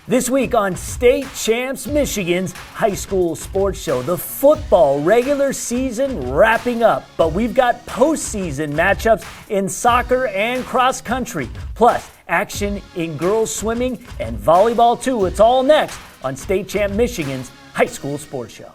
This week on State Champs Michigan's high school sports show, the football regular season wrapping up, but we've got postseason matchups in soccer and cross country, plus action in girls swimming and volleyball too. It's all next on State Champ Michigan's high school sports show.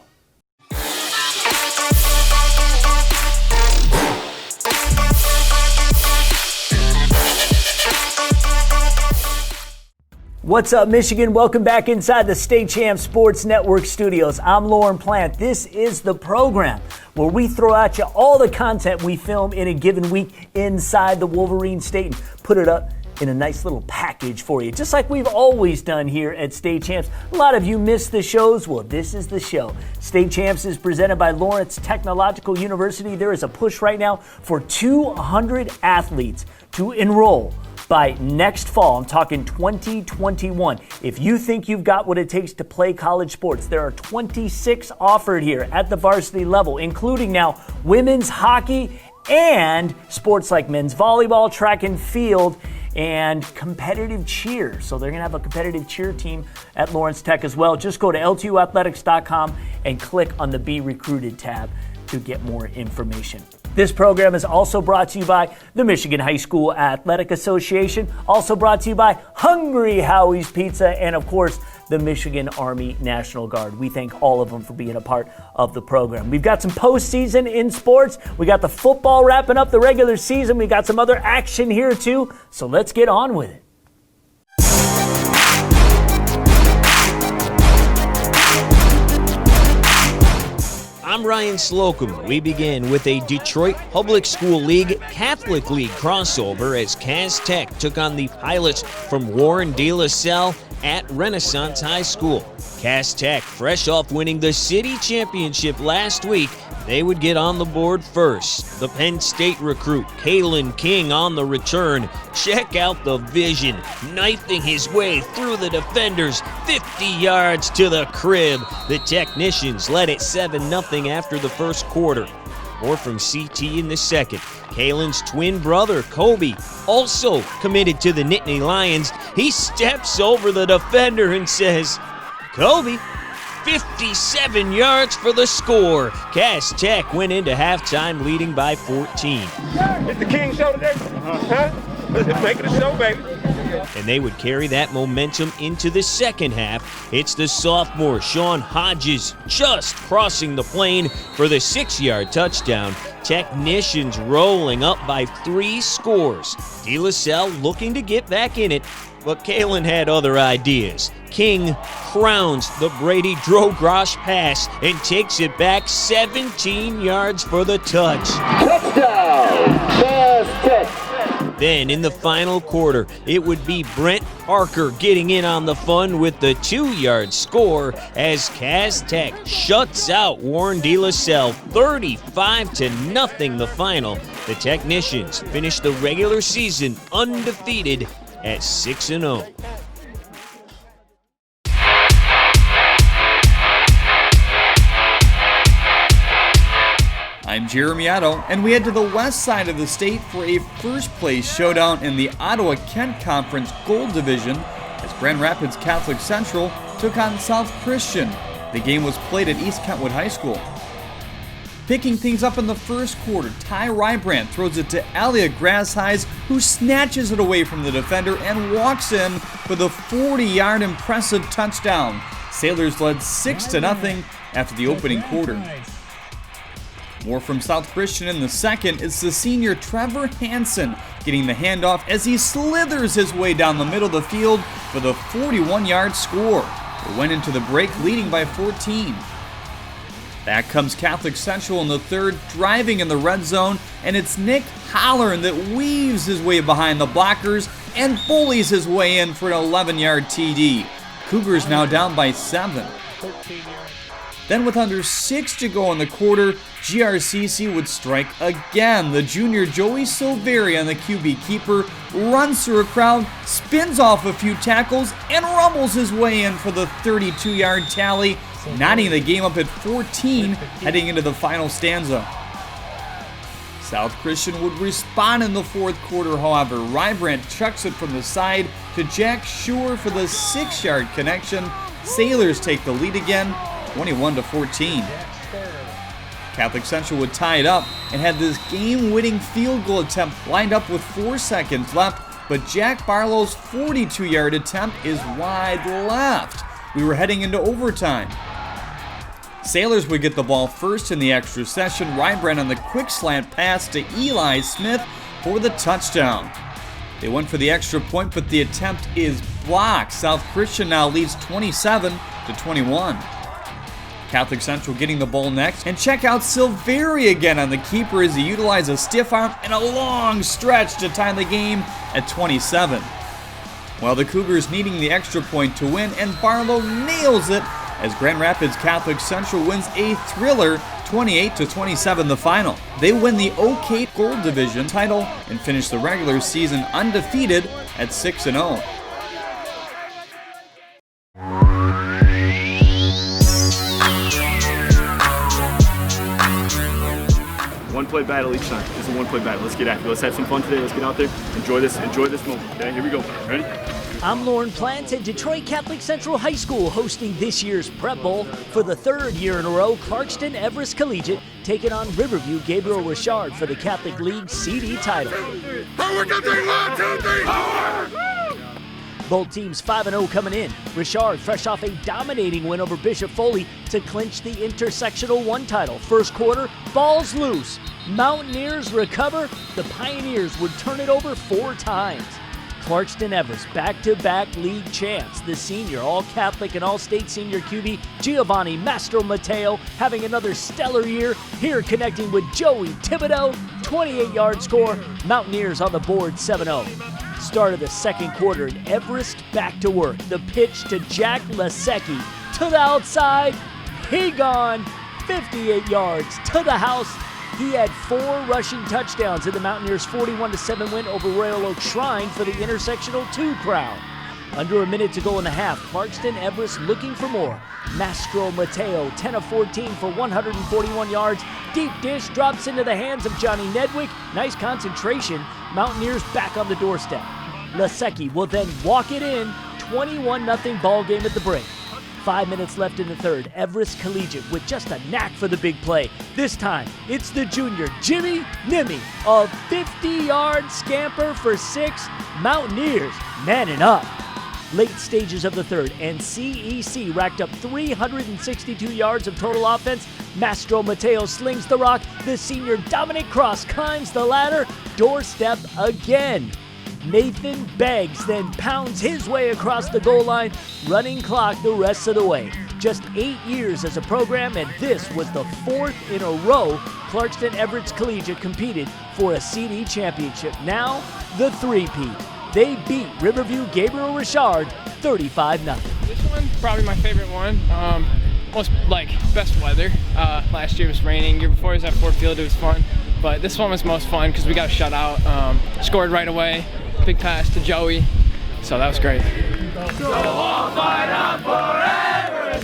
What's up, Michigan? Welcome back inside the State Champ Sports Network studios. I'm Lauren Plant. This is the program where we throw at you all the content we film in a given week inside the Wolverine State and put it up in a nice little package for you, just like we've always done here at State Champs. A lot of you miss the shows. Well, this is the show. State Champs is presented by Lawrence Technological University. There is a push right now for 200 athletes to enroll by next fall. I'm talking 2021. If you think you've got what it takes to play college sports, there are 26 offered here at the varsity level, including now women's hockey and sports like men's volleyball, track and field, and competitive cheer. So they're going to have a competitive cheer team at Lawrence Tech as well. Just go to ltuathletics.com and click on the Be Recruited tab to get more information. This program is also brought to you by the Michigan High School Athletic Association, also brought to you by Hungry Howie's Pizza, and of course, the Michigan Army National Guard. We thank all of them for being a part of the program. We've got some postseason in sports. We got the football wrapping up the regular season. We got some other action here too, so let's get on with it. I'm Ryan Slocum. We begin with a Detroit Public School League Catholic League crossover as Cass Tech took on the Pilots from Warren de La Salle at Renaissance High School. Cass Tech, fresh off winning the city championship last week, they would get on the board first. The Penn State recruit, Kalen King, on the return. Check out the vision, knifing his way through the defenders, 50 yards to the crib. The Technicians led it 7-0 after the first quarter. More from CT in the second. Kalen's twin brother, Kobe, also committed to the Nittany Lions. He steps over the defender and says, "Kobe, 57 yards for the score." Cass Tech went into halftime leading by 14. It's the King show today. Huh? Let's make it a show, baby. And they would carry that momentum into the second half. It's the sophomore, Sean Hodges, just crossing the plane for the 6-yard touchdown. Technicians rolling up by 3 scores. De La Salle looking to get back in it, but Kalen had other ideas. King crowns the Brady Drogrosh pass and takes it back 17 yards for the touch. Touchdown, Cass Tech. Then in the final quarter, it would be Brent Parker getting in on the fun with the 2-yard score as Cass Tech shuts out Warren de La Salle 35-0 the final. The Technicians finished the regular season undefeated at 6-0. I'm Jeremy Otto, and we head to the west side of the state for a first-place showdown in the Ottawa-Kent Conference Gold Division as Grand Rapids Catholic Central took on South Christian. The game was played at East Kentwood High School. Picking things up in the first quarter, Ty Rybrandt throws it to Alia Grasshighs, who snatches it away from the defender and walks in for the 40-yard impressive touchdown. Sailors led 6-0 after the opening quarter. More from South Christian in the second is the senior Trevor Hansen getting the handoff as he slithers his way down the middle of the field for the 41-yard score. They went into the break leading by 14. Back comes Catholic Central in the third, driving in the red zone, and it's Nick Hollern that weaves his way behind the blockers and bullies his way in for an 11-yard TD. Cougars now down by 7. Then with under 6 to go in the quarter, GRCC would strike again. The junior Joey Silveri on the QB keeper runs through a crowd, spins off a few tackles, and rumbles his way in for the 32-yard tally, knotting the game up at 14 heading into the final stanza. South Christian would respond in the fourth quarter, however. Rybrandt chucks it from the side to Jack Shore for the 6-yard connection. Sailors take the lead again, 21-14. Catholic Central would tie it up and had this game-winning field goal attempt lined up with 4 seconds left, but Jack Barlow's 42-yard attempt is wide left. We were heading into overtime. Sailors would get the ball first in the extra session. Rybran on the quick slant pass to Eli Smith for the touchdown. They went for the extra point, but the attempt is blocked. South Christian now leads 27-21. Catholic Central getting the ball next. And check out Silveri again on the keeper as he utilized a stiff arm and a long stretch to tie the game at 27. While the Cougars needing the extra point to win, and Barlow nails it as Grand Rapids Catholic Central wins a thriller 28-27 the final. They win the OK Gold Division title and finish the regular season undefeated at 6-0. One-play battle each time. This is a one-play battle. Let's get after it. Let's have some fun today. Let's get out there. Enjoy this moment. Okay, here we go. Ready? I'm Lauren Plant at Detroit Catholic Central High School hosting this year's Prep Bowl. For the 3rd year in a row, Clarkston Everest Collegiate taking on Riverview Gabriel Richard for the Catholic League CD title. Forward, 1, 2, 3, forward! Both teams 5-0 coming in. Richard fresh off a dominating win over Bishop Foley to clinch the Intersectional 1 title. First quarter, ball's loose. Mountaineers recover. The Pioneers would turn it over 4 times. Clarkston Everest, back-to-back league champs. The senior, all-Catholic and all-state senior QB, Giovanni Mastro Matteo, having another stellar year. Here connecting with Joey Thibodeau, 28-yard score. Mountaineers on the board 7-0. Start of the second quarter, and Everest back to work. The pitch to Jack Lasecki. To the outside, he gone. 58 yards to the house. He had 4 rushing touchdowns in the Mountaineers' 41-7 win over Royal Oak Shrine for the Intersectional 2 crown. Under a minute to go in the half, Clarkston Everest looking for more. Mastro Matteo, 10 of 14 for 141 yards. Deep dish drops into the hands of Johnny Nedwick. Nice concentration. Mountaineers back on the doorstep. Lasecki will then walk it in. 21-0 ball game at the break. 5 minutes left in the third. Everest Collegiate with just a knack for the big play. This time, it's the junior Jimmy Nimmy. A 50-yard scamper for 6. Mountaineers manning up. Late stages of the third, and CEC racked up 362 yards of total offense. Mastro Matteo slings the rock. The senior Dominic Cross climbs the ladder. Doorstep again. Nathan Beggs then pounds his way across the goal line, running clock the rest of the way. Just 8 years as a program, and this was the 4th in a row Clarkston Everest Collegiate competed for a CD championship. Now, the three-peat. They beat Riverview Gabriel Richard 35-0. This one, probably my favorite one. Best weather. Last year was raining. Year before it was at Fort Field. It was fun. But this one was most fun because we got a shutout. Scored right away. Big pass to Joey. So that was great. So I'll fight on forever.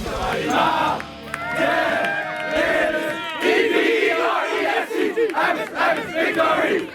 Victory!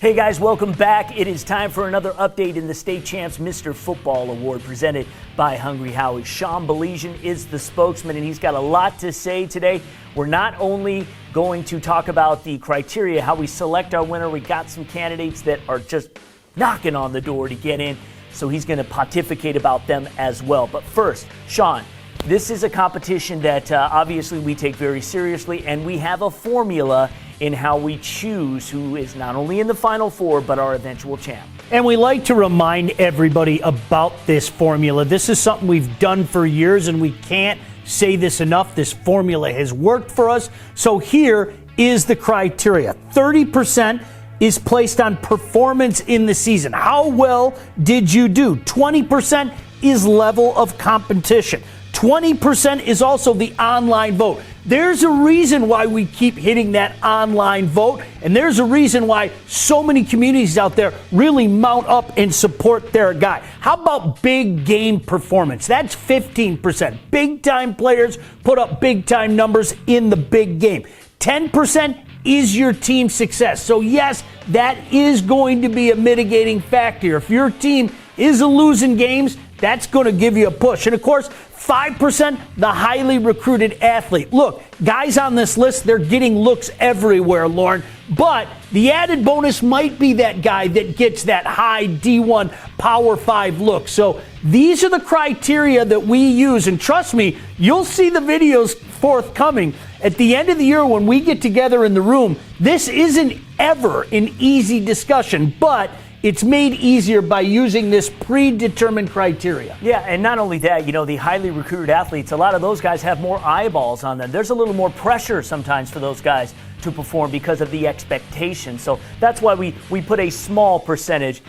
Hey guys, welcome back. It is time for another update in the State Champs Mr. Football Award presented by Hungry Howie. Sean Belesian is the spokesman, and he's got a lot to say today. We're not only going to talk about the criteria, how we select our winner. We got some candidates that are just knocking on the door to get in, so he's going to pontificate about them as well. But first, Sean, this is a competition that obviously we take very seriously, and we have a formula in how we choose who is not only in the Final Four, but our eventual champ. And we like to remind everybody about this formula. This is something we've done for years, and we can't say this enough. This formula has worked for us. So here is the criteria. 30% is placed on performance in the season. How well did you do? 20% is level of competition. 20% is also the online vote. There's a reason why we keep hitting that online vote, and there's a reason why so many communities out there really mount up and support their guy. How about big game performance? That's 15%. Big time players put up big time numbers in the big game. 10% is your team's success. So yes, that is going to be a mitigating factor. If your team is losing games, that's going to give you a push. And of course, 5%, the highly recruited athlete. Look, guys on this list, they're getting looks everywhere, Lauren. But the added bonus might be that guy that gets that high D1 Power 5 look. So these are the criteria that we use. And trust me, you'll see the videos forthcoming. At the end of the year when we get together in the room, this isn't ever an easy discussion, but it's made easier by using this predetermined criteria. Yeah, and not only that, the highly recruited athletes, a lot of those guys have more eyeballs on them. There's a little more pressure sometimes for those guys to perform because of the expectation. So that's why we put a small percentage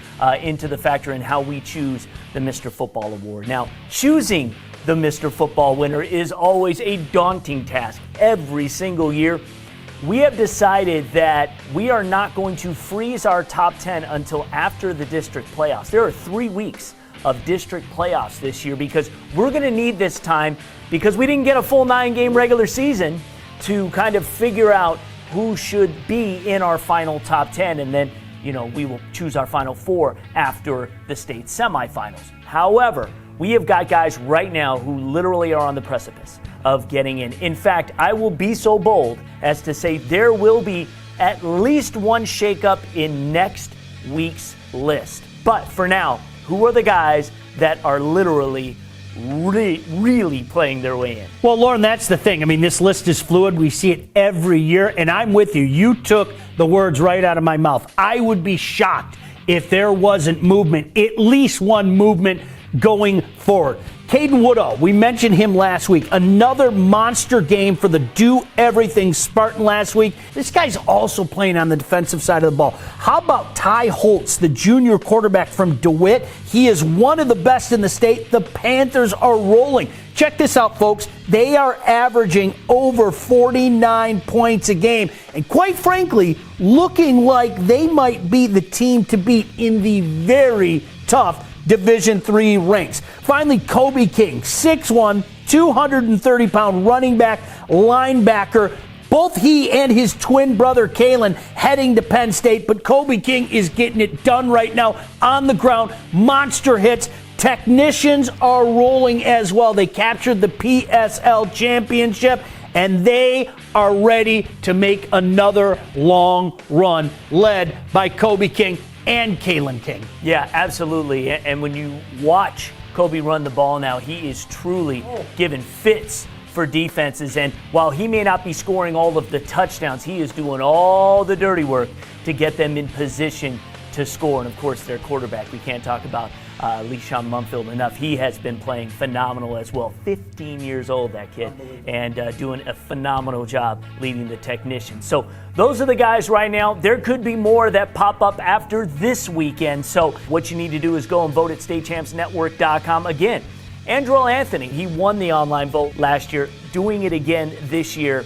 into the factor in how we choose the Mr. Football Award. Now, choosing the Mr. Football winner is always a daunting task every single year. We have decided that we are not going to freeze our top 10 until after the district playoffs. There are 3 weeks of district playoffs this year because we're going to need this time because we didn't get a full 9-game regular season to kind of figure out who should be in our final top 10. And then, we will choose our final 4 after the state semifinals. However, we have got guys right now who literally are on the precipice of getting in. In fact, I will be so bold as to say there will be at least one shakeup in next week's list. But for now, who are the guys that are literally really playing their way in? Well, Lauren, that's the thing. I mean, this list is fluid. We see it every year, and I'm with you. You took the words right out of my mouth. I would be shocked if there wasn't movement, at least one movement going forward. Caden Woodall, we mentioned him last week. Another monster game for the do-everything Spartan last week. This guy's also playing on the defensive side of the ball. How about Ty Holtz, the junior quarterback from DeWitt? He is one of the best in the state. The Panthers are rolling. Check this out, folks. They are averaging over 49 points a game. And quite frankly, looking like they might be the team to beat in the very tough Division III ranks. Finally, Kobe King, 6'1", 230-pound running back, linebacker. Both he and his twin brother, Kalen, heading to Penn State, but Kobe King is getting it done right now on the ground. Monster hits. Technicians are rolling as well. They captured the PSL championship, and they are ready to make another long run led by Kobe King and Kalen King. Yeah, absolutely. And when you watch Kobe run the ball now, he is truly giving fits for defenses. And while he may not be scoring all of the touchdowns, he is doing all the dirty work to get them in position to score. And of course, their quarterback, we can't talk about Lyshawn Mumfield enough. He has been playing phenomenal as well. 15 years old, that kid, and doing a phenomenal job leading the technicians. So those are the guys right now. There could be more that pop up after this weekend. So what you need to do is go and vote at statechampsnetwork.com. Again, Andrew Anthony, he won the online vote last year, doing it again this year.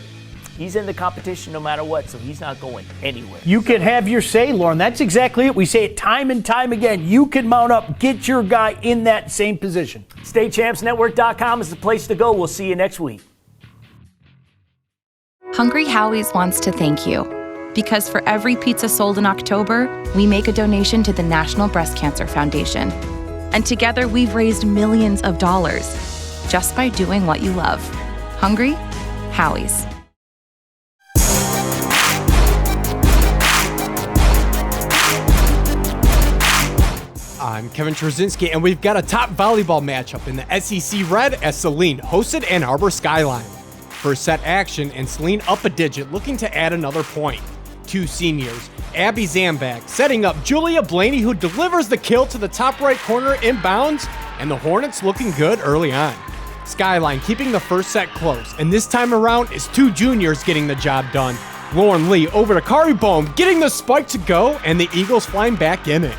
He's in the competition no matter what, so he's not going anywhere. You can have your say, Lauren. That's exactly it. We say it time and time again. You can mount up, get your guy in that same position. StateChampsNetwork.com is the place to go. We'll see you next week. Hungry Howie's wants to thank you, because for every pizza sold in October, we make a donation to the National Breast Cancer Foundation. And together we've raised millions of dollars just by doing what you love. Hungry Howie's. I'm Kevin Trzynski, and we've got a top volleyball matchup in the SEC Red as Saline hosted Ann Arbor Skyline. First set action, and Saline up a digit, looking to add another point. Two seniors, Abby Zambak setting up Julia Blaney, who delivers the kill to the top right corner inbounds, and the Hornets looking good early on. Skyline keeping the first set close, and this time around is two juniors getting the job done. Lauren Lee over to Kari Bohm, getting the spike to go, and the Eagles flying back in it.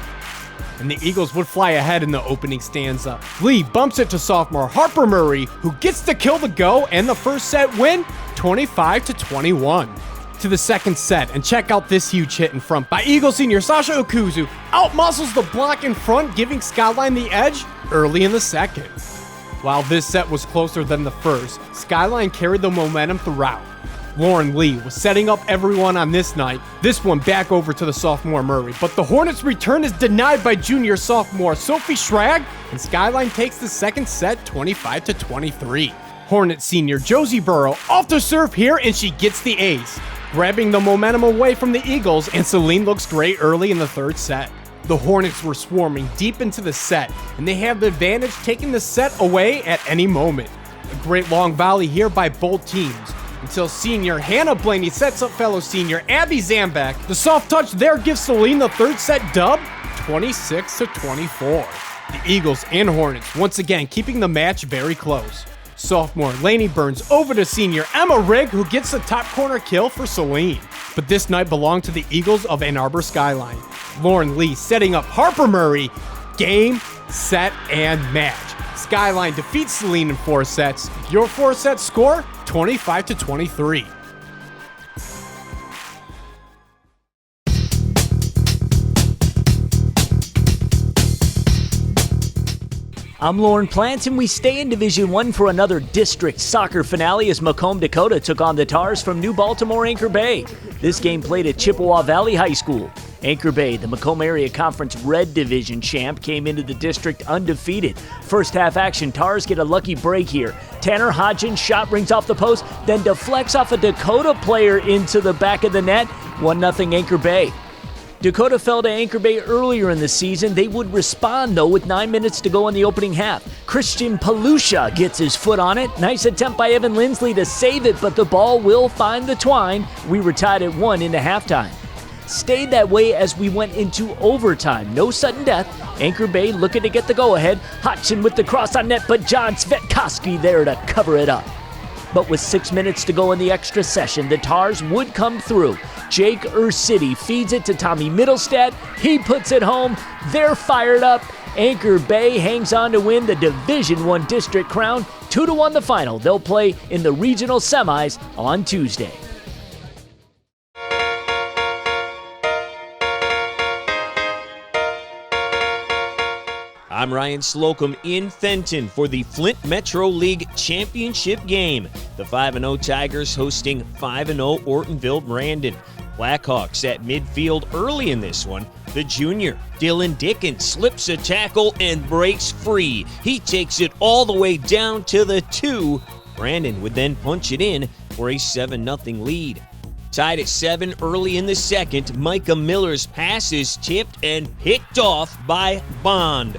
and the Eagles would fly ahead in the opening stanza. Lee bumps it to sophomore Harper Murray, who gets to kill the go and the first set win, 25-21. To the second set, and check out this huge hit in front by Eagle senior Sasha Okuzu. Outmuscles the Blanc in front, giving Skyline the edge early in the second. While this set was closer than the first, Skyline carried the momentum throughout. Lauren Lee was setting up everyone on this night, this one back over to the sophomore Murray, but the Hornets' return is denied by junior-sophomore Sophie Schrag, and Skyline takes the second set 25-23. Hornets senior Josie Burrow off to serve here, and she gets the ace, grabbing the momentum away from the Eagles, and Saline looks great early in the third set. The Hornets were swarming deep into the set, and they have the advantage, taking the set away at any moment. A great long volley here by both teams, until senior Hannah Blaney sets up fellow senior Abby Zambak. The soft touch there gives Saline the third set dub, 26-24. The Eagles and Hornets once again keeping the match very close. Sophomore Lainey Burns over to senior Emma Rigg, who gets the top corner kill for Saline. But this night belonged to the Eagles of Ann Arbor Skyline. Lauren Lee setting up Harper Murray. Game, set, and match. Skyline defeats Saline in 4 sets. Your 4-set score, 25-23. I'm Lauren Plant, and we stay in Division I for another district soccer finale as Macomb, Dakota took on the Tars from New Baltimore Anchor Bay. This game played at Chippewa Valley High School. Anchor Bay, the Macomb Area Conference Red Division champ, came into the district undefeated. First half action, Tars get a lucky break here. Tanner Hodgins' shot rings off the post, then deflects off a Dakota player into the back of the net. 1-0 Anchor Bay. Dakota fell to Anchor Bay earlier in the season. They would respond, though, with 9 minutes to go in the opening half. Christian Palusha gets his foot on it. Nice attempt by Evan Lindsley to save it, but the ball will find the twine. We were tied at 1 into halftime. Stayed that way as we went into overtime. No sudden death. Anchor Bay looking to get the go-ahead. Hodgson with the cross on net, but John Svetkowski there to cover it up. But with 6 minutes to go in the extra session, the Tars would come through. Jake Ursity feeds it to Tommy Middlestad. He puts it home. They're fired up. Anchor Bay hangs on to win the Division I district crown. 2-1 the final. They'll play in the regional semis on Tuesday. I'm Ryan Slocum in Fenton for the Flint Metro League Championship game. The 5-0 Tigers hosting 5-0 Ortonville Brandon. Blackhawks at midfield early in this one. The junior, Dylan Dickens, slips a tackle and breaks free. He takes it all the way down to the 2. Brandon would then punch it in for a 7-0 lead. Tied at 7 early in the second, Micah Miller's pass is tipped and picked off by Bond.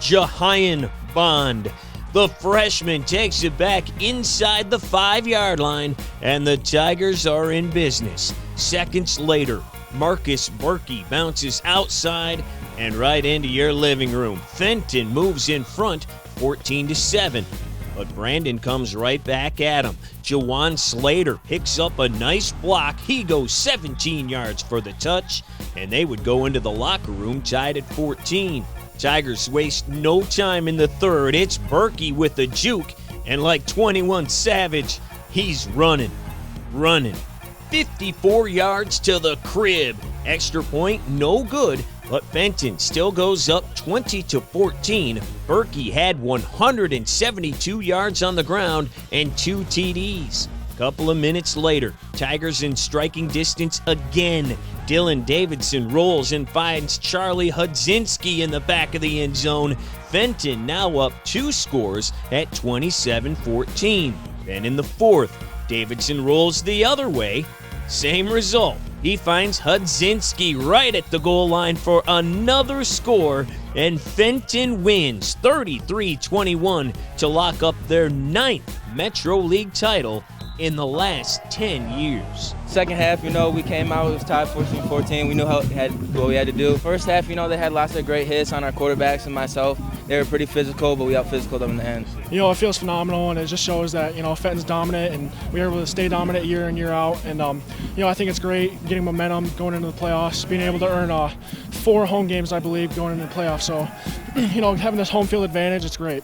Jahian Bond. The freshman takes it back inside the 5-yard line, and the Tigers are in business. Seconds later, Marcus Berkey bounces outside and right into your living room. Fenton moves in front, 14-7. But Brandon comes right back at him. Jawan Slater picks up a nice block. He goes 17 yards for the touch, and they would go into the locker room tied at 14. Tigers waste no time in the third. It's Berkey with the juke, and like 21 Savage, he's running. 54 yards to the crib. Extra point, no good, but Fenton still goes up 20-14. Berkey had 172 yards on the ground and 2 TDs. Couple of minutes later, Tigers in striking distance again. Dylan Davidson rolls and finds Charlie Hudzinski in the back of the end zone. Fenton now up 2 scores at 27-14. Then in the fourth, Davidson rolls the other way. Same result. He finds Hudzinski right at the goal line for another score, and Fenton wins 33-21 to lock up their 9th Metro League title in the last 10 years. Second half, we came out, it was tied 14-14. We knew what we had to do. First half, they had lots of great hits on our quarterbacks and myself. They were pretty physical, but we out-physicaled them in the end. It feels phenomenal, and it just shows that, Fenton's dominant, and we were able to stay dominant year in, year out. And, I think it's great getting momentum going into the playoffs, being able to earn 4 home games, I believe, going into the playoffs. So, having this home field advantage, it's great.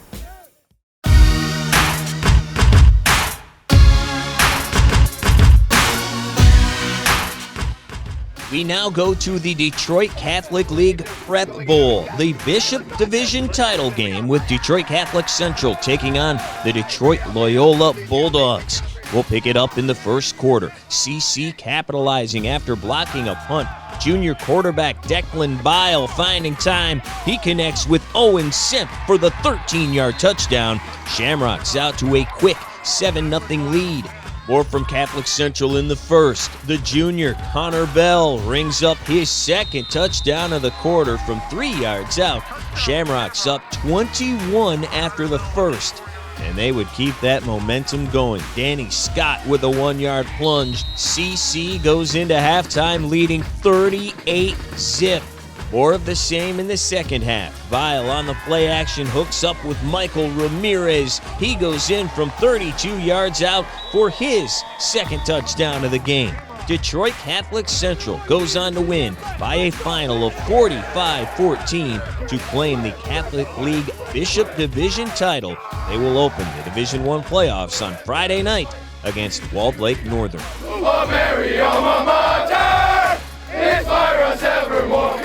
We now go to the Detroit Catholic League Prep Bowl, the Bishop Division title game with Detroit Catholic Central taking on the Detroit Loyola Bulldogs. We'll pick it up in the first quarter. CC capitalizing after blocking a punt. Junior quarterback Declan Bile finding time. He connects with Owen Simp for the 13-yard touchdown. Shamrocks out to a quick 7-0 lead. More from Catholic Central in the first. The junior Connor Bell rings up his second touchdown of the quarter from 3 yards out. Shamrocks up 21 after the first, and they would keep that momentum going. Danny Scott with a 1-yard plunge. CC goes into halftime leading 38-zip. More of the same in the second half. Vile on the play action hooks up with Michael Ramirez. He goes in from 32 yards out for his second touchdown of the game. Detroit Catholic Central goes on to win by a final of 45-14 to claim the Catholic League Bishop Division title. They will open the Division I playoffs on Friday night against Walled Lake Northern. Oh, Mary, alma mater, inspire us evermore.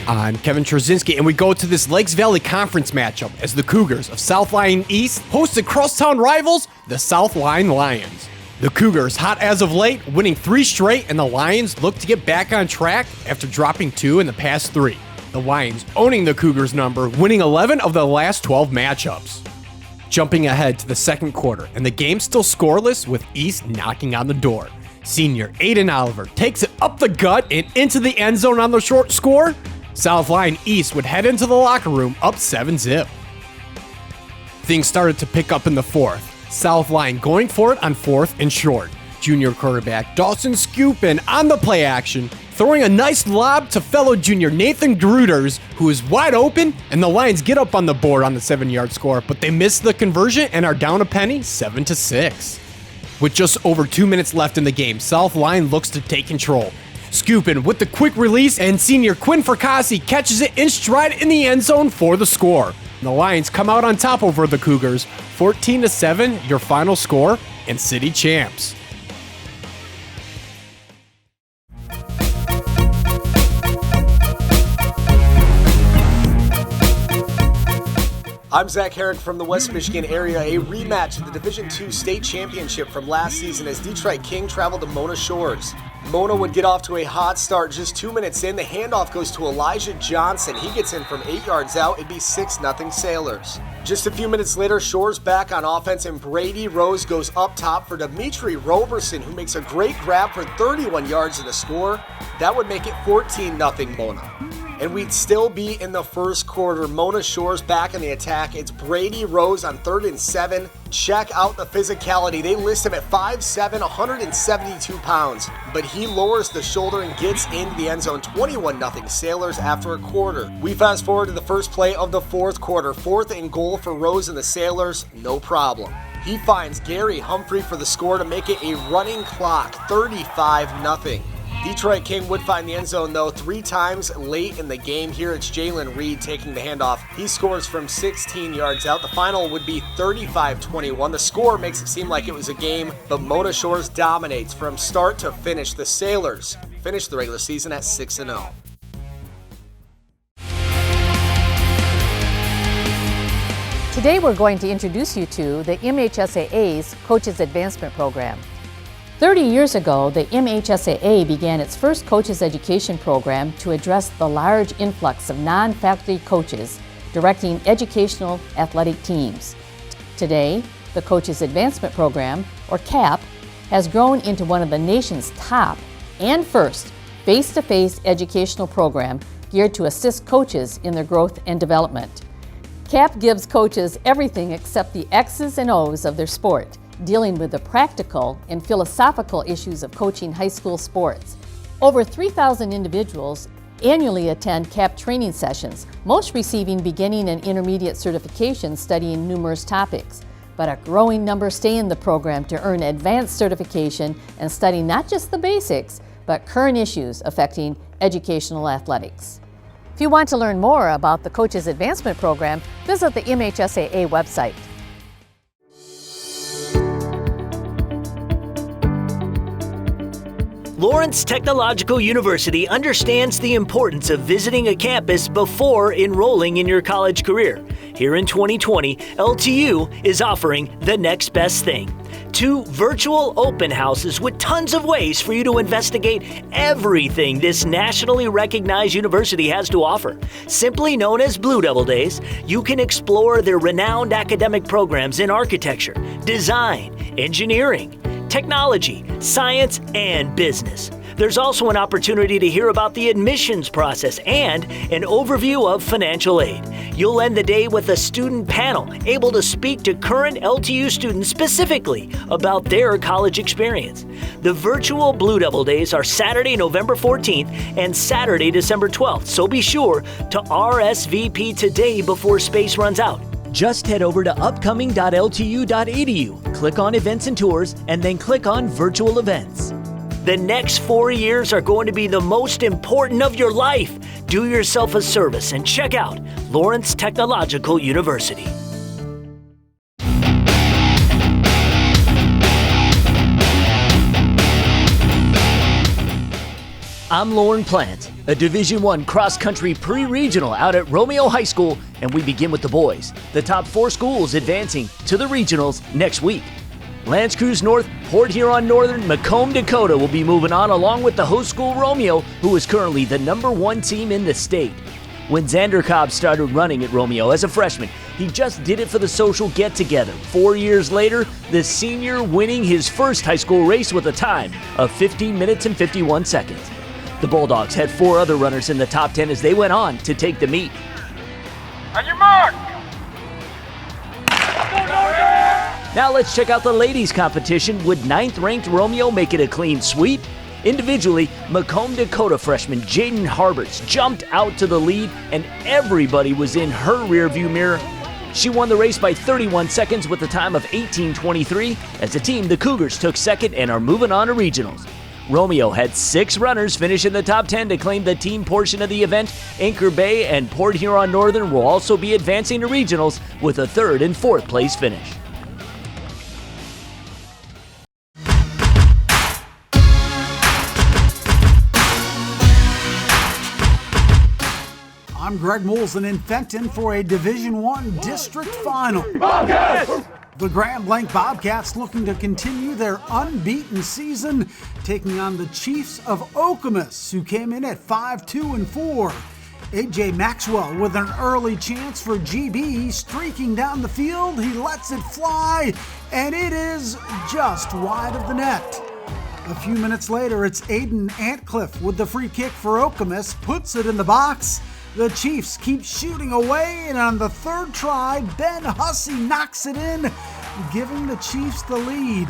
I'm Kevin Trzynski, and we go to this Lakes Valley Conference matchup as the Cougars of South Lyon East host the crosstown rivals, the South Lyon Lions. The Cougars, hot as of late, winning 3 straight, and the Lions look to get back on track after dropping 2 in the past 3. The Lions owning the Cougars number, winning 11 of the last 12 matchups. Jumping ahead to the second quarter, and the game still scoreless with East knocking on the door. Senior Aiden Oliver takes it up the gut and into the end zone on the short score. South Lyon East would head into the locker room up 7-zip. Things started to pick up in the fourth. South Lyon going for it on 4th and short. Junior quarterback Dawson Skupin on the play action, throwing a nice lob to fellow junior Nathan Gruters, who is wide open, and the Lions get up on the board on the 7-yard score, but they miss the conversion and are down a penny, 7-6. With just over 2 minutes left in the game, South Lyon looks to take control. Skupin with the quick release, and senior Quinn Fracassi catches it in stride in the end zone for the score. The Lions come out on top over the Cougars, 14-7, your final score, and city champs. I'm Zach Herrick from the West Michigan area. A rematch of the Division II state championship from last season as Detroit King traveled to Mona Shores. Mona would get off to a hot start just 2 minutes in. The handoff goes to Elijah Johnson. He gets in from 8 yards out. It'd be 6-0 Sailors. Just a few minutes later, Shores back on offense, and Brady Rose goes up top for Dimitri Roberson, who makes a great grab for 31 yards of the score. That would make it 14-0 Mona. And we'd still be in the first quarter. Mona Shores back in the attack. It's Brady Rose on 3rd and 7. Check out the physicality. They list him at 5'7", 172 pounds. But he lowers the shoulder and gets into the end zone. 21-0 Sailors after a quarter. We fast forward to the first play of the fourth quarter. 4th and goal for Rose and the Sailors. No problem. He finds Gary Humphrey for the score to make it a running clock. 35-0. Detroit King would find the end zone, though, 3 times late in the game. Here it's Jalen Reed taking the handoff. He scores from 16 yards out. The final would be 35-21. The score makes it seem like it was a game, but Mona Shores dominates from start to finish. The Sailors finish the regular season at 6-0. Today we're going to introduce you to the MHSAA's Coaches Advancement Program. 30 years ago, the MHSAA began its first coaches education program to address the large influx of non-faculty coaches directing educational athletic teams. Today, the Coaches Advancement Program, or CAP, has grown into one of the nation's top and first face-to-face educational program geared to assist coaches in their growth and development. CAP gives coaches everything except the X's and O's of their sport, dealing with the practical and philosophical issues of coaching high school sports. Over 3,000 individuals annually attend CAP training sessions, most receiving beginning and intermediate certifications studying numerous topics. But a growing number stay in the program to earn advanced certification and study not just the basics, but current issues affecting educational athletics. If you want to learn more about the Coaches Advancement Program, visit the MHSAA website. Lawrence Technological University understands the importance of visiting a campus before enrolling in your college career. Here in 2020, LTU is offering the next best thing. 2 virtual open houses with tons of ways for you to investigate everything this nationally recognized university has to offer. Simply known as Blue Devil Days, you can explore their renowned academic programs in architecture, design, engineering, technology, science, and business. There's also an opportunity to hear about the admissions process and an overview of financial aid. You'll end the day with a student panel able to speak to current LTU students specifically about their college experience. The virtual Blue Devil Days are Saturday, November 14th and Saturday, December 12th, so be sure to RSVP today before space runs out. Just head over to upcoming.ltu.edu, click on Events and Tours, and then click on Virtual Events. The next 4 years are going to be the most important of your life. Do yourself a service and check out Lawrence Technological University. I'm Lauren Plant, a Division I cross-country pre-regional out at Romeo High School, and we begin with the boys. The top 4 schools advancing to the regionals next week. L'Anse Creuse North, Port Huron Northern, Macomb, Dakota will be moving on along with the host school Romeo, who is currently the #1 team in the state. When Xander Cobb started running at Romeo as a freshman, he just did it for the social get-together. 4 years later, the senior winning his first high school race with a time of 15 minutes and 51 seconds. The Bulldogs had 4 other runners in the top 10 as they went on to take the meet. On your mark! Now let's check out the ladies' competition with 9th-ranked Romeo making a clean sweep. Individually, Macomb, Dakota freshman Jaden Harberts jumped out to the lead and everybody was in her rearview mirror. She won the race by 31 seconds with a time of 18:23. As a team, the Cougars took second and are moving on to regionals. Romeo had 6 runners finish in the top 10 to claim the team portion of the event. Anchor Bay and Port Huron Northern will also be advancing to regionals with a 3rd and 4th place finish. I'm Greg Molson in Fenton for a Division I district final. Bobcats! The Grand Blanc Bobcats looking to continue their unbeaten season, taking on the Chiefs of Okemos, who came in at 5-2-4. A.J. Maxwell with an early chance for GB, streaking down the field. He lets it fly, and it is just wide of the net. A few minutes later, it's Aiden Antcliffe with the free kick for Okemos, puts it in the box. The Chiefs keep shooting away, and on the 3rd try, Ben Hussey knocks it in, giving the Chiefs the lead.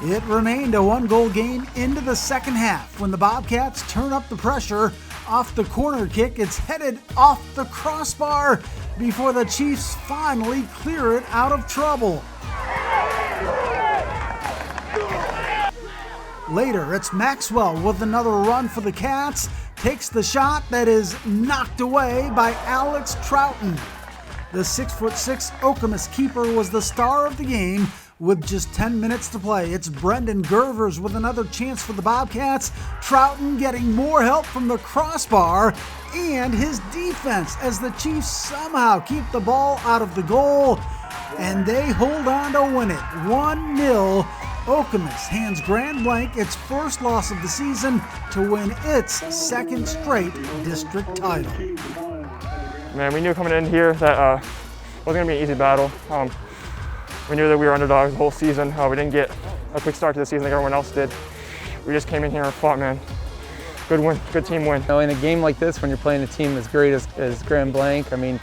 It remained a 1-goal game into the second half when the Bobcats turn up the pressure. Off the corner kick, it's headed off the crossbar before the Chiefs finally clear it out of trouble. Later, it's Maxwell with another run for the Cats. Takes the shot that is knocked away by Alex Troughton. The 6'6" Okemos keeper was the star of the game with just 10 minutes to play. It's Brendan Gervers with another chance for the Bobcats. Troughton getting more help from the crossbar and his defense as the Chiefs somehow keep the ball out of the goal, and they hold on to win it 1-0. Okemos hands Grand Blanc its first loss of the season to win its 2nd straight district title. Man, we knew coming in here that wasn't going to be an easy battle. We knew that we were underdogs the whole season. We didn't get a quick start to the season like everyone else did. We just came in here and fought, man. good win, good team win. In a game like this, when you're playing a team as great as Grand Blanc, I mean,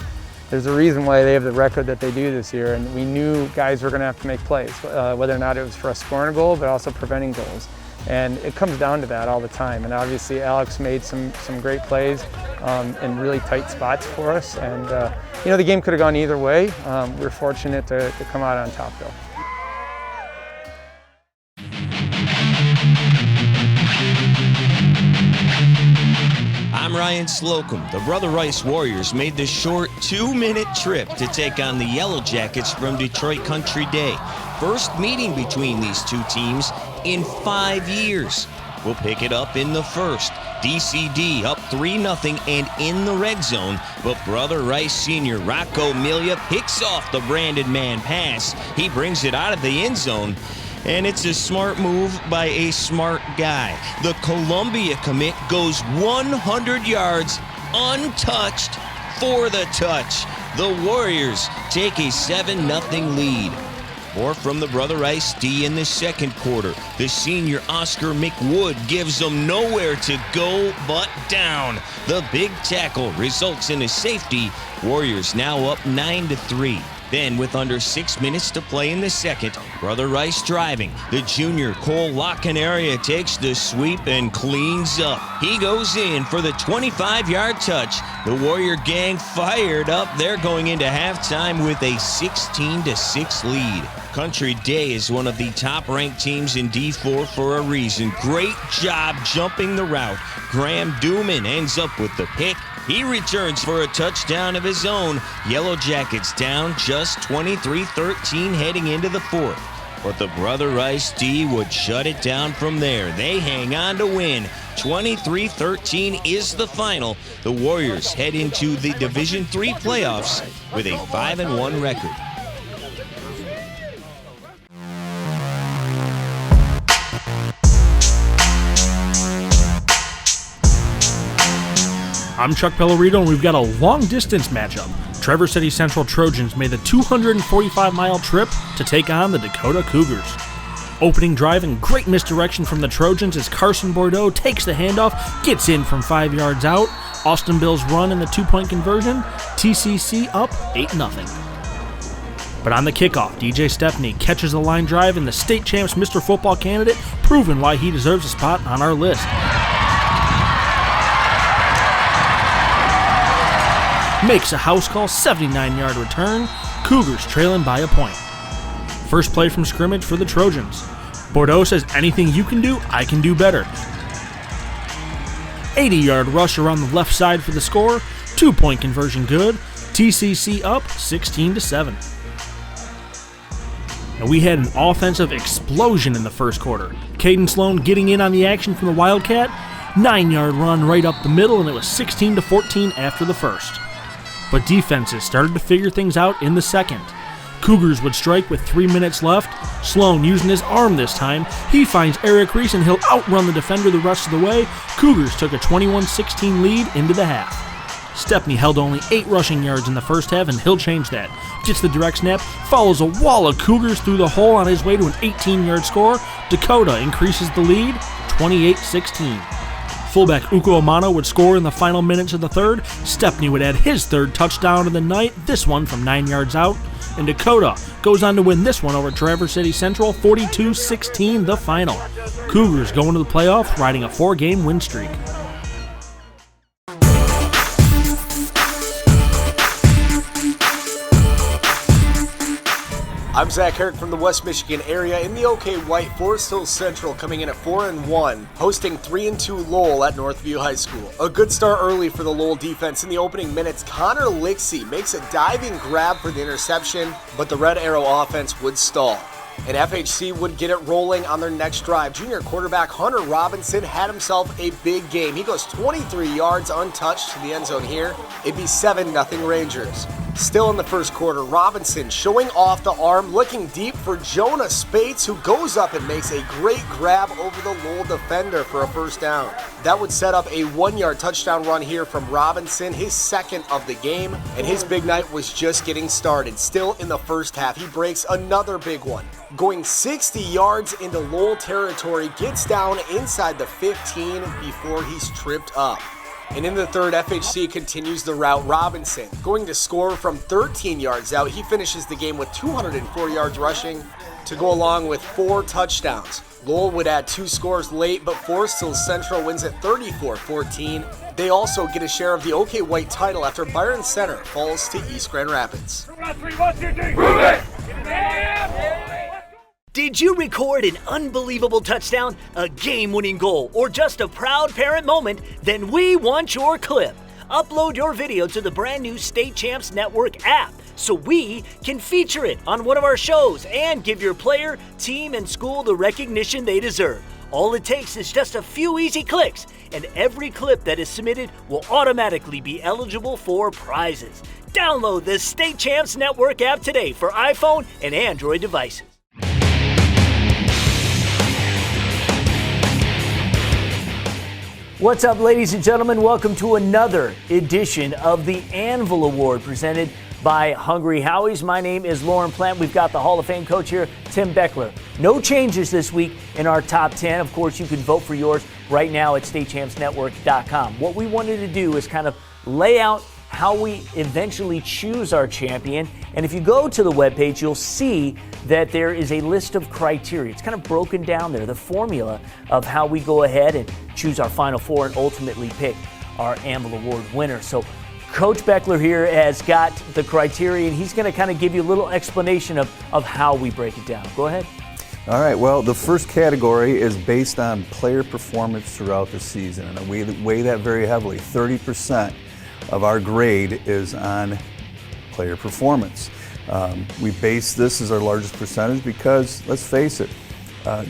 there's a reason why they have the record that they do this year, and we knew guys were going to have to make plays, whether or not it was for us scoring a goal, but also preventing goals. And it comes down to that all the time. And obviously Alex made some great plays in really tight spots for us. And the game could have gone either way. We're fortunate to come out on top though. I'm Ryan Slocum. The Brother Rice Warriors made the short 2-minute trip to take on the Yellow Jackets from Detroit Country Day. First meeting between these two teams in 5 years. We'll pick it up in the first. DCD up 3-0 and in the red zone, but Brother Rice senior Rocco Milia picks off the Brandon man pass. He brings it out of the end zone, and it's a smart move by a smart guy. The Columbia commit goes 100 yards untouched for the touch. The Warriors take a 7-0 lead. More from the Brother Rice D in the second quarter. The senior Oscar McWood gives them nowhere to go but down. The big tackle results in a safety. Warriors now up 9-3. Then, with under 6 minutes to play in the second, Brother Rice driving. The junior Cole Lockenaria takes the sweep and cleans up. He goes in for the 25-yard touch. The Warrior gang fired up. They're going into halftime with a 16-6 lead. Country Day is one of the top-ranked teams in D4 for a reason. Great job jumping the route. Graham Dooman ends up with the pick. He returns for a touchdown of his own. Yellow Jackets down just 23-13 heading into the fourth. But the Brother Rice D would shut it down from there. They hang on to win. 23-13 is the final. The Warriors head into the Division III playoffs with a 5-1 record. I'm Chuck Pellerito, and we've got a long-distance matchup. Traverse City Central Trojans made the 245-mile trip to take on the Dakota Cougars. Opening drive and great misdirection from the Trojans as Carson Bordeaux takes the handoff, gets in from 5 yards out. Austin Bill's run in the two-point conversion. TCC up 8-0. But on the kickoff, DJ Stepney catches the line drive, and the state champs Mr. Football candidate, proving why he deserves a spot on our list. Makes a house call, 79-yard return. Cougars trailing by a point. First play from scrimmage for the Trojans. Bordeaux says, anything you can do, I can do better. 80-yard rush around the left side for the score. 2-point conversion good. TCC up 16-7. And we had an offensive explosion in the first quarter. Caden Sloan getting in on the action from the Wildcat. 9-yard run right up the middle, and it was 16-14 after the first. But defenses started to figure things out in the second. Cougars would strike with 3 minutes left. Sloan using his arm this time. He finds Eric Reese, and he'll outrun the defender the rest of the way. Cougars took a 21-16 lead into the half. Stepney held only 8 rushing yards in the first half, and he'll change that. Gets the direct snap, follows a wall of Cougars through the hole on his way to an 18-yard score. Dakota increases the lead, 28-16. Fullback Uko Amano would score in the final minutes of the third. Stepney would add his third touchdown of the night, this one from 9 yards out. And Dakota goes on to win this one over Traverse City Central, 42-16 the final. Cougars going to the playoffs, riding a 4-game win streak. I'm Zach Herrick from the West Michigan area in the OK White. Forest Hills Central coming in at 4-1, hosting 3-2 Lowell at Northview High School. A good start early for the Lowell defense. In the opening minutes, Connor Lixie makes a diving grab for the interception, but the Red Arrow offense would stall. And FHC would get it rolling on their next drive. Junior quarterback Hunter Robinson had himself a big game. He goes 23 yards untouched to the end zone here. It'd be 7-0 Rangers. Still in the first quarter, Robinson showing off the arm, looking deep for Jonah Spates, who goes up and makes a great grab over the Lowell defender for a first down. That would set up a 1-yard touchdown run here from Robinson, his second of the game, and his big night was just getting started. Still in the first half, he breaks another big one. Going 60 yards into Lowell territory, gets down inside the 15 before he's tripped up. And in the third, FHC continues the route. Robinson going to score from 13 yards out. He finishes the game with 204 yards rushing to go along with 4 touchdowns. Lowell would add 2 scores late, but Forest Hills Central wins at 34-14. They also get a share of the OK White title after Byron Center falls to East Grand Rapids. Did you record an unbelievable touchdown, a game-winning goal, or just a proud parent moment? Then we want your clip. Upload your video to the brand new State Champs Network app so we can feature it on one of our shows and give your player, team, and school the recognition they deserve. All it takes is just a few easy clicks, and every clip that is submitted will automatically be eligible for prizes. Download the State Champs Network app today for iPhone and Android devices. What's up, ladies and gentlemen? Welcome to another edition of the Anvil Award presented by Hungry Howie's. My name is Lauren Plant. We've got the Hall of Fame coach here, Tim Beckler. No changes this week in our top 10. Of course, you can vote for yours right now at statechampsnetwork.com. What we wanted to do is kind of lay out how we eventually choose our champion. And if you go to the webpage, you'll see that there is a list of criteria. It's kind of broken down there, the formula of how we go ahead and choose our Final Four and ultimately pick our Anvil Award winner. So Coach Beckler here has got the criteria, and he's going to kind of give you a little explanation of how we break it down. Go ahead. All right, well, the first category is based on player performance throughout the season, and we weigh that very heavily. 30% of our grade is on player performance. We base this as our largest percentage because, let's face it,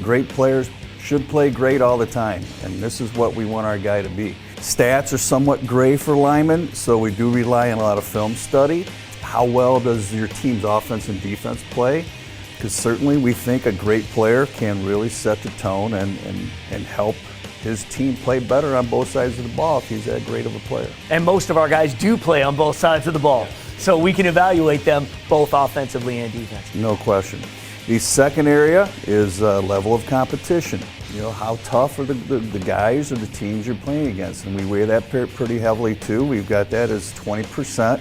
great players should play great all the time, and this is what we want our guy to be. Stats are somewhat gray for linemen, so we do rely on a lot of film study. How well does your team's offense and defense play? Because certainly we think a great player can really set the tone and help his team play better on both sides of the ball if he's that great of a player. And most of our guys do play on both sides of the ball, so we can evaluate them both offensively and defensively. No question. The second area is level of competition. You know, how tough are the guys or the teams you're playing against? And we weigh that pretty heavily too. We've got that as 20%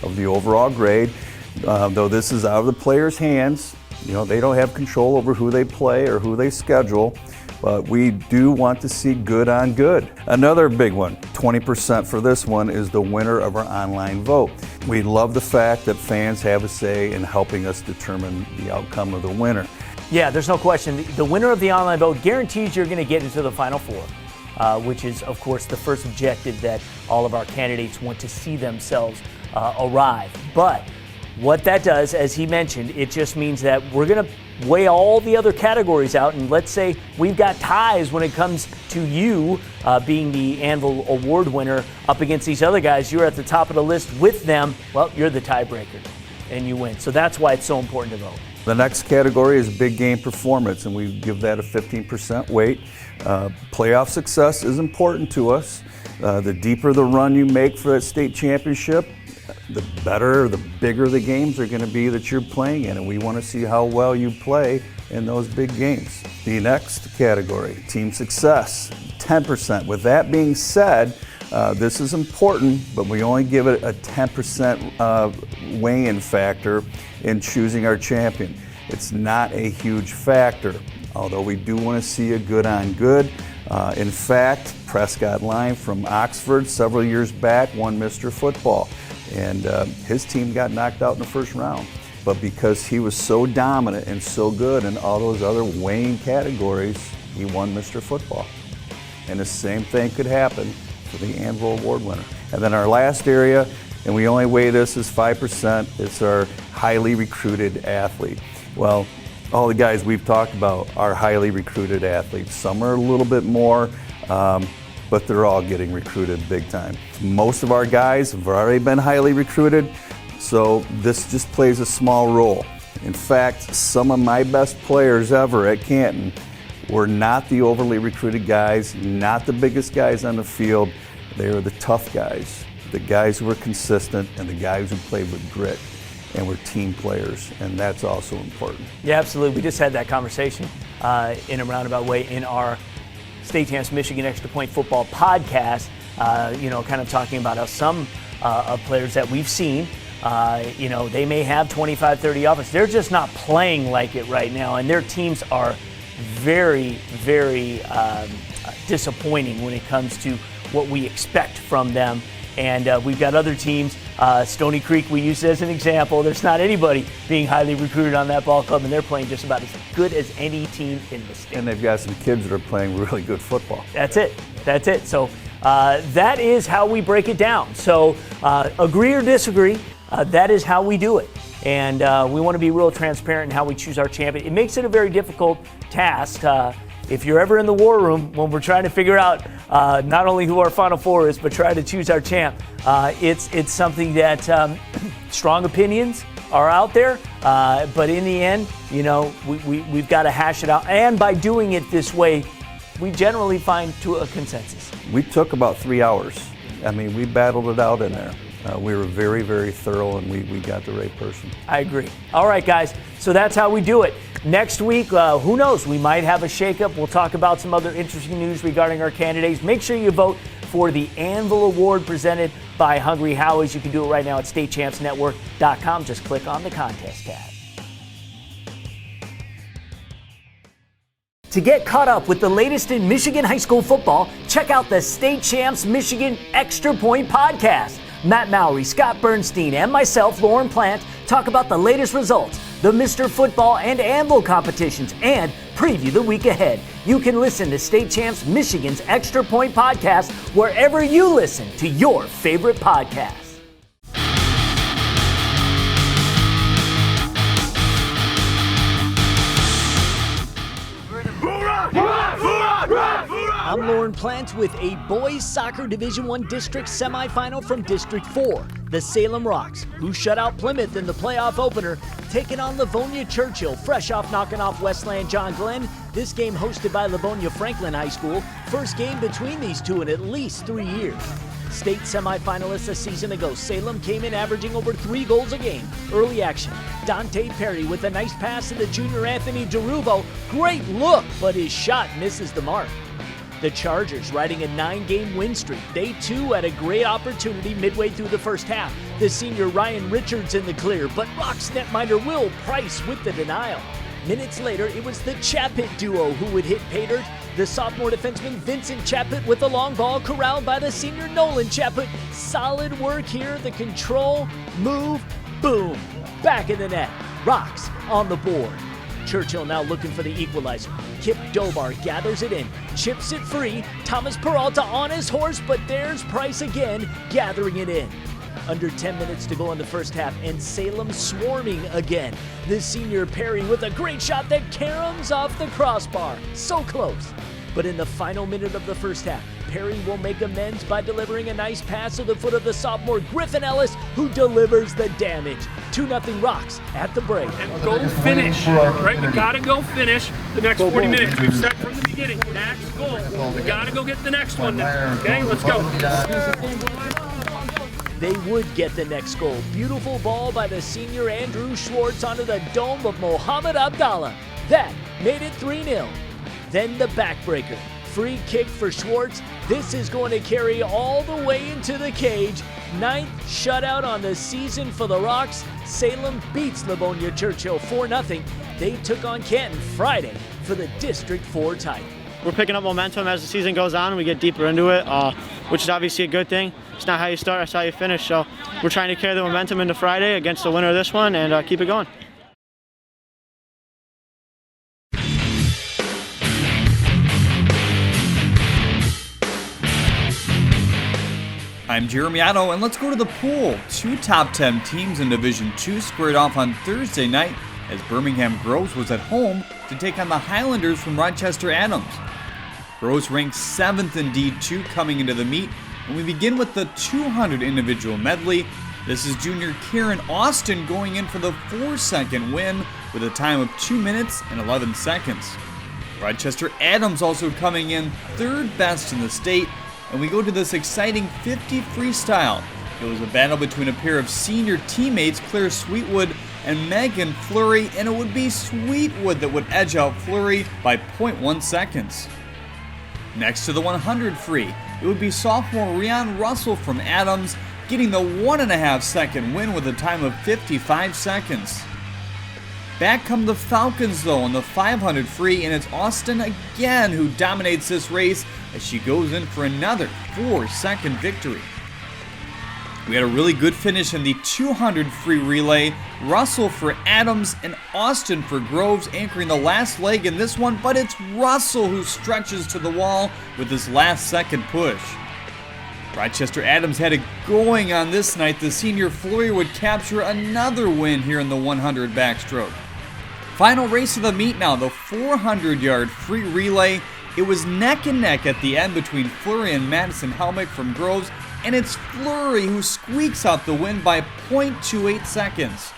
of the overall grade. Though this is out of the players' hands, you know, they don't have control over who they play or who they schedule. But we do want to see good on good. Another big one, 20% for this one, is the winner of our online vote. We love the fact that fans have a say in helping us determine the outcome of the winner. Yeah, there's no question. The winner of the online vote guarantees you're going to get into the Final Four, which is, of course, the first objective that all of our candidates want to see themselves arrive. But what that does, as he mentioned, it just means that we're going to weigh all the other categories out, and let's say we've got ties when it comes to you being the Anvil Award winner up against these other guys. You're at the top of the list with them. Well, you're the tiebreaker, and you win. So that's why it's so important to vote. The next category is big game performance, and we give that a 15% weight. Playoff success is important to us. The deeper the run you make for that state championship, the better, the bigger the games are going to be that you're playing in, and we want to see how well you play in those big games. The next category, team success, 10%. With that being said, this is important, but we only give it a 10% weigh-in factor in choosing our champion. It's not a huge factor, although we do want to see a good on good. In fact, Prescott Lyon from Oxford several years back won Mr. Football, and his team got knocked out in the first round. But because he was so dominant and so good in all those other weighing categories, he won Mr. Football. And the same thing could happen for the Anvil Award winner. And then our last area, and we only weigh this as 5%, it's our highly recruited athlete. Well, all the guys we've talked about are highly recruited athletes. Some are a little bit more, but they're all getting recruited big time. Most of our guys have already been highly recruited. So this just plays a small role. In fact, some of my best players ever at Canton were not the overly recruited guys, not the biggest guys on the field. They were the tough guys, the guys who were consistent, and the guys who played with grit and were team players, and that's also important. Yeah, absolutely. We just had that conversation in a roundabout way in our State Champs Michigan Extra Point Football podcast, kind of talking about how some of players that we've seen, they may have 25, 30 offers. They're just not playing like it right now, and their teams are very, very disappointing when it comes to what we expect from them. And we've got other teams. Stony Creek we used as an example. There's not anybody being highly recruited on that ball club, and they're playing just about as good as any team in the state. And they've got some kids that are playing really good football. That's it. So that is how we break it down. So agree or disagree, that is how we do it. And we want to be real transparent in how we choose our champion. It makes it a very difficult task. If you're ever in the war room when we're trying to figure out not only who our Final Four is, but try to choose our champ, it's something that strong opinions are out there. But in the end, we've got to hash it out. And by doing it this way, we generally find to a consensus. We took about 3 hours. I mean, we battled it out in there. We were very, very thorough, and we got the right person. I agree. All right, guys. So that's how we do it. Next week, who knows? We might have a shakeup. We'll talk about some other interesting news regarding our candidates. Make sure you vote for the Anvil Award presented by Hungry Howies. You can do it right now at statechampsnetwork.com. Just click on the contest tab. To get caught up with the latest in Michigan high school football, check out the State Champs Michigan Extra Point podcast. Matt Mowry, Scott Bernstein, and myself, Lauren Plant, talk about the latest results, the Mr. Football and Anvil competitions, and preview the week ahead. You can listen to State Champs Michigan's Extra Point podcast wherever you listen to your favorite podcast. I'm Lauren Plant with a boys soccer Division I district semifinal from District 4. The Salem Rocks, who shut out Plymouth in the playoff opener, taking on Livonia Churchill, fresh off knocking off Westland John Glenn. This game hosted by Livonia Franklin High School. First game between these two in at least 3 years. State semifinalists a season ago, Salem came in averaging over 3 goals a game. Early action, Dante Perry with a nice pass to the junior Anthony DeRuvo. Great look, but his shot misses the mark. The Chargers riding a 9-game win streak. They too had a great opportunity midway through the first half. The senior Ryan Richards in the clear, but Rocks netminder Will Price with the denial. Minutes later, it was the Chappitt duo who would hit pay dirt. The sophomore defenseman Vincent Chappitt with the long ball corralled by the senior Nolan Chappitt. Solid work here. The control, move, boom. Back in the net. Rocks on the board. Churchill now looking for the equalizer. Kip Dobar gathers it in, chips it free. Thomas Peralta on his horse, but there's Price again, gathering it in. Under 10 minutes to go in the first half, and Salem swarming again. The senior Perry with a great shot that caroms off the crossbar. So close. But in the final minute of the first half, Perry will make amends by delivering a nice pass to the foot of the sophomore Griffin Ellis, who delivers the damage. 2-0 Rocks at the break. And go finish, right? We gotta go finish the next 40 minutes. We've said from the beginning, next goal. We gotta go get the next one now. Okay, let's go. They would get the next goal. Beautiful ball by the senior Andrew Schwartz onto the dome of Mohamed Abdallah. That made it 3-0. Then the backbreaker. Free kick for Schwartz. This is going to carry all the way into the cage. 9th shutout on the season for the Rocks. Salem beats Livonia Churchill 4-0. They took on Canton Friday for the District 4 title. We're picking up momentum as the season goes on. We get deeper into it, which is obviously a good thing. It's not how you start, it's how you finish. So we're trying to carry the momentum into Friday against the winner of this one and keep it going. I'm Jeremy Otto, and let's go to the pool. 2 top 10 teams in Division II squared off on Thursday night as Birmingham Groves was at home to take on the Highlanders from Rochester Adams. Groves ranked 7th in D2 coming into the meet, and we begin with the 200 individual medley. This is junior Karen Austin going in for the 4-second win with a time of 2 minutes and 11 seconds. Rochester Adams also coming in third best in the state, and we go to this exciting 50 freestyle. It was a battle between a pair of senior teammates, Claire Sweetwood and Megan Fleury, and it would be Sweetwood that would edge out Fleury by 0.1 seconds. Next to the 100 free, it would be sophomore Rian Russell from Adams getting the 1.5 second win with a time of 55 seconds. Back come the Falcons though on the 500 free, and it's Austin again who dominates this race as she goes in for another 4-second victory. We had a really good finish in the 200 free relay. Russell for Adams and Austin for Groves anchoring the last leg in this one, but it's Russell who stretches to the wall with his last second push. Rochester Adams had it going on this night. The senior Fleury would capture another win here in the 100 backstroke. Final race of the meet now, the 400-yard free relay. It was neck and neck at the end between Fleury and Madison Helmick from Groves, and it's Fleury who squeaks out the win by 0.28 seconds.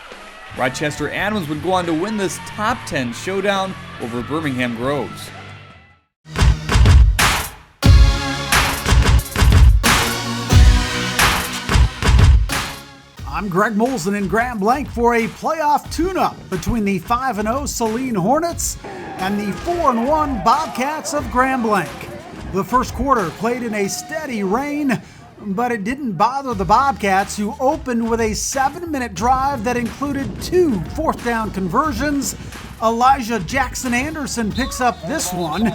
Rochester Adams would go on to win this top 10 showdown over Birmingham Groves. I'm Greg Molson in Grand Blanc for a playoff tune-up between the 5-0 Saline Hornets and the 4-1 Bobcats of Grand Blanc. The first quarter played in a steady rain, but it didn't bother the Bobcats, who opened with a 7-minute drive that included 2 fourth-down conversions. Elijah Jackson Anderson picks up this one.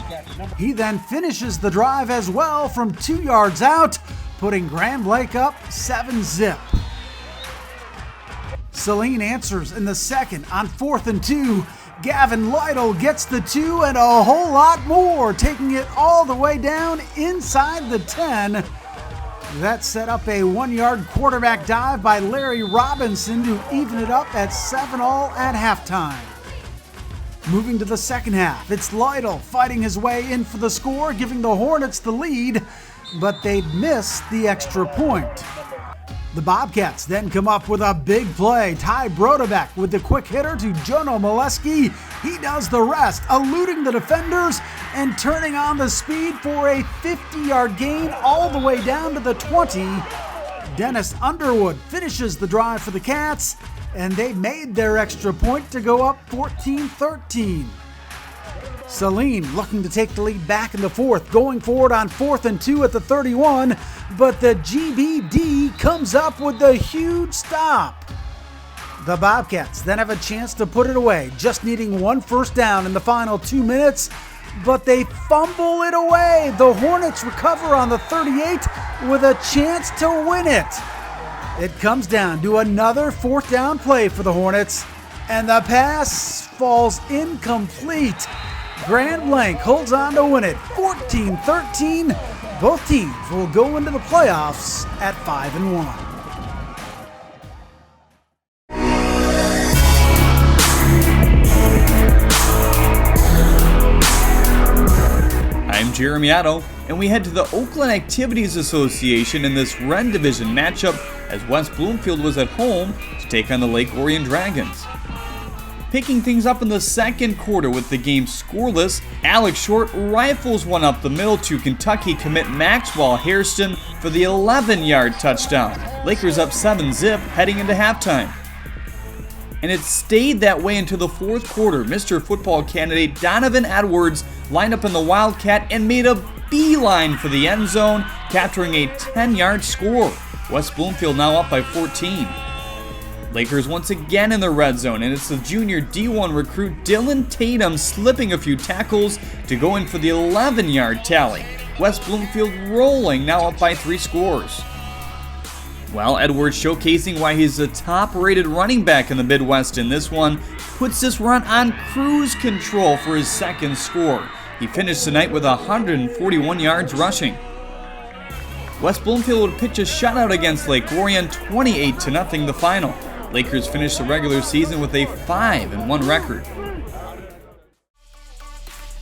He then finishes the drive as well from 2 yards out, putting Grand Blanc up 7-zip. Saline answers in the second on 4th and 2. Gavin Lytle gets the 2 and a whole lot more, taking it all the way down inside the 10. That set up a 1-yard quarterback dive by Larry Robinson to even it up at 7-all at halftime. Moving to the second half, it's Lytle fighting his way in for the score, giving the Hornets the lead, but they'd miss the extra point. The Bobcats then come up with a big play. Ty Brodebek with the quick hitter to Jono Molesky. He does the rest, eluding the defenders and turning on the speed for a 50-yard gain all the way down to the 20. Dennis Underwood finishes the drive for the Cats, and they made their extra point to go up 14-13. Saline looking to take the lead back in the fourth, going forward on 4th and 2 at the 31, but the GBD comes up with the huge stop. The Bobcats then have a chance to put it away, just needing 1 first down in the final 2 minutes, but they fumble it away. The Hornets recover on the 38 with a chance to win it. It comes down to another 4th down play for the Hornets, and the pass falls incomplete. Grand Blanc holds on to win it 14-13. Both teams will go into the playoffs at 5-1. I'm Jeremy Otto, and we head to the Oakland Activities Association in this Ren Division matchup as West Bloomfield was at home to take on the Lake Orion Dragons. Picking things up in the second quarter with the game scoreless, Alex Short rifles one up the middle to Kentucky commit Maxwell Hairston for the 11-yard touchdown. Lakers up 7-zip heading into halftime. And it stayed that way into the fourth quarter. Mr. Football candidate Donovan Edwards lined up in the Wildcat and made a beeline for the end zone, capturing a 10-yard score. West Bloomfield now up by 14. Lakers once again in the red zone, and it's the junior D1 recruit Dylan Tatum slipping a few tackles to go in for the 11-yard tally. West Bloomfield rolling, now up by 3 scores. Well, Edwards showcasing why he's the top-rated running back in the Midwest in this one, puts this run on cruise control for his second score. He finished the night with 141 yards rushing. West Bloomfield would pitch a shutout against Lake Orion, 28-0 the final. Lakers finished the regular season with a 5-1 record.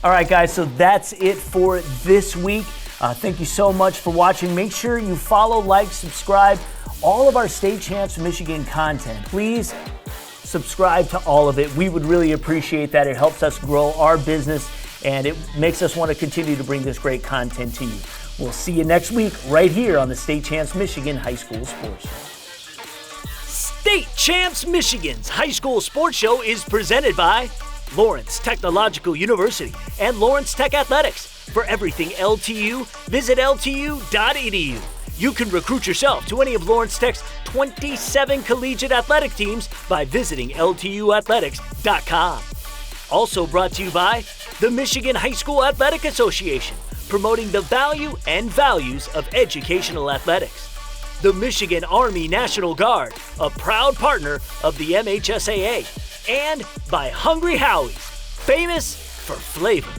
All right, guys, so that's it for this week. Thank you so much for watching. Make sure you follow, like, subscribe, all of our State Champs Michigan content. Please subscribe to all of it. We would really appreciate that. It helps us grow our business, and it makes us want to continue to bring this great content to you. We'll see you next week right here on the State Champs Michigan High School Sports Show. State Champs Michigan's High School Sports Show is presented by Lawrence Technological University and Lawrence Tech Athletics. For everything LTU, visit ltu.edu. You can recruit yourself to any of Lawrence Tech's 27 collegiate athletic teams by visiting ltuathletics.com. Also brought to you by the Michigan High School Athletic Association, promoting the value and values of educational athletics. The Michigan Army National Guard, a proud partner of the MHSAA. And by Hungry Howie's, famous for flavor.